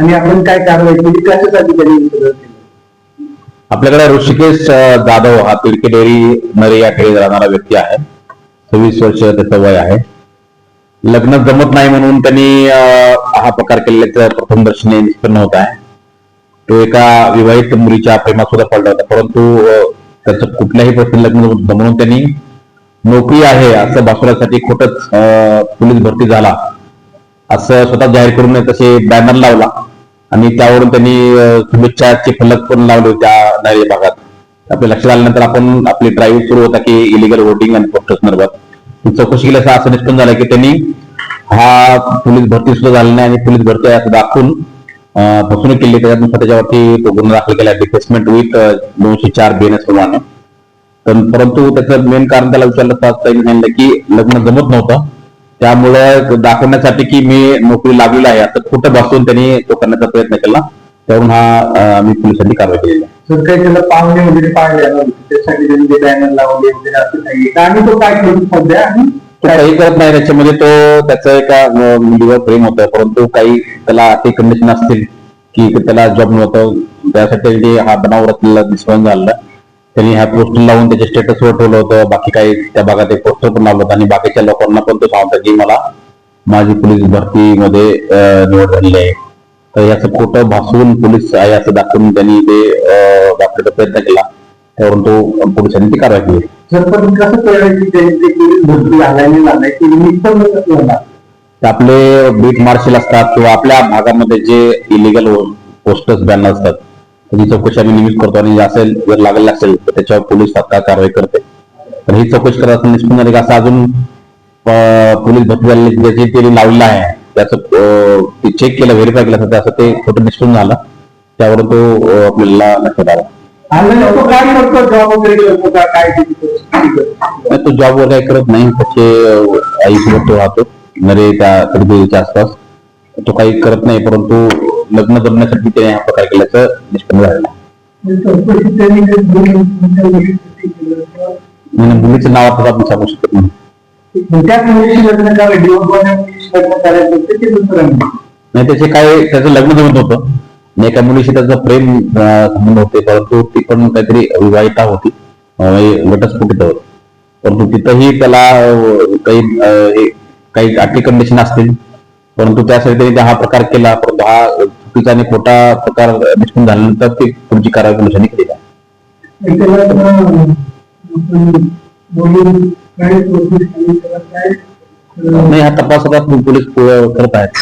आणि आपण काय कारवाई केली, कशासाठी केली? आपल्याकडे ऋषिकेश जाधव हा तिडकी डेअरी नरे या खेळी राहणारा व्यक्ती आहे. 26 वर्ष त्याचं वय आहे. लग्न जमत नाही म्हणून त्यांनी हा प्रकार केल्याचं प्रथम दर्शनी निष्पन्न होत आहे. तो एका विवाहित मुलीच्या प्रेमात सुद्धा पडला होता, परंतु त्याचं कुठल्याही प्रश्न लग्न म्हणून त्यांनी नोकरी आहे असं भासवण्यासाठी खोटच पोलीस भरती झाला असं स्वतः जाहीर करून तसे बॅनर लावला आणि त्यावरून त्यांनी शुभेच्छाचे फलक पण लावले त्या नारे भागात. आपल्या लक्षात आल्यानंतर आपण आपली ड्राईव्ह सुरू होता की इलिगल वोटिंग आणि पोस्टर संदर्भात चौकशी केल्यास असं निष्पन्न झालं की त्यांनी हा पोलीस भरती सुद्धा झाली नाही आणि पोलीस भरती असं दाखवून फसवणूक केली. त्याच्यानुसार त्याच्यावरती तो गुन्हा दाखल केला डिफेसमेंट विथ 204 BNS प्रमाणे. परंतु त्याचं मेन कारण त्याला विचारलं असता त्यांनी सांगितलं की लग्न जमत नव्हतं, त्यामुळे दाखवण्यासाठी की मी नोकरी लागलेला आहे असं खोटं भासवून त्यांनी तो करण्याचा प्रयत्न केला. त्यावरून हा मी पोलिसांनी कारवाई केलेली आहे. सर काही त्याला पाहुणे वगैरे पाहिले त्यासाठी त्यांनी ते बॅनर लावले वगैरे असं काही, आणि तो काय करू सध्या आणि तो काही करत नाही. त्याच्यामध्ये तो त्याचं एका मुलीवर प्रेम होतं, परंतु काही त्याला अशी कंडिशन असतील की त्याला जॉब नव्हतं, त्यासाठी हा बनावरतला निष्पन्न झाला. त्यांनी ह्या पोस्टर लावून त्याच्या स्टेटसवर ठेवलं होतं. बाकी काही त्या भागात एक पोस्टर पण लावलं होतं आणि बाकीच्या लोकांना पण तो सांगतो की मला माझी पोलीस भरतीमध्ये निवड झालेली आहे. तर याचं खोटं भासवून पोलीस आहे असं दाखवून त्यांनी ते दाखवण्याचा प्रयत्न केला. त्यावरून तो पोलिसांनी ती कारवाई केली. सर पण कसं कळलं की त्यांनी ते पोलीस भरती झाल्याने झालंय की निष्पन्न कसं होणार? आपले बीट मार्शल असतात किंवा आपल्या भागामध्ये जे इलिगल पोस्टर्स बॅनर असतात त्याची चौकशी आम्ही नेहमीच करतो आणि असेल जर लागलेलं असेल तर त्याच्यावर पोलीस तात्काळ कारवाई करते. तर ही चौकशी करत निष्पन्न झाली असं अजून पोलीस भरती झालेली ज्याची त्यांनी लावलेलं आहे त्याचं चेक केलं, व्हेरीफाय केलं तर असं ते खोटं निष्पन्न झालं. त्यावर तो आपल्याला लक्षात आला. तो काय करतो, जॉब वगैरे करतो का काय? तो जॉब वगैरे काही करत नाही. त्याचे आईसोबत तो राहतो नरे त्या तिडकीच्या आसपास. तो काही करत नाही, परंतु लग्न जमण्यासाठी त्याने हा प्रकार केल्याचं निष्पन्न झालेलं आहे. मुलीचं नाव आता आपण सांगू शकत नाही. नाही त्याचं लग्न जमत होतं आणि एका मुलीशी त्याचं प्रेम संबंध होते, परंतु ती पण काहीतरी विवाहिता होती, घटस्फोटित होत. परंतु तिथंही त्याला काही अटी कंडिशन असतील, परंतु त्यासाठी त्यांनी हा प्रकार केला. परंतु हा चुकीचा आणि खोटा प्रकार निष्पन्न झाल्यानंतर ती पुढची कारवाई पोलिसांनी केली आहे. नाही, हा तपास आता पोलीस करत आहेत.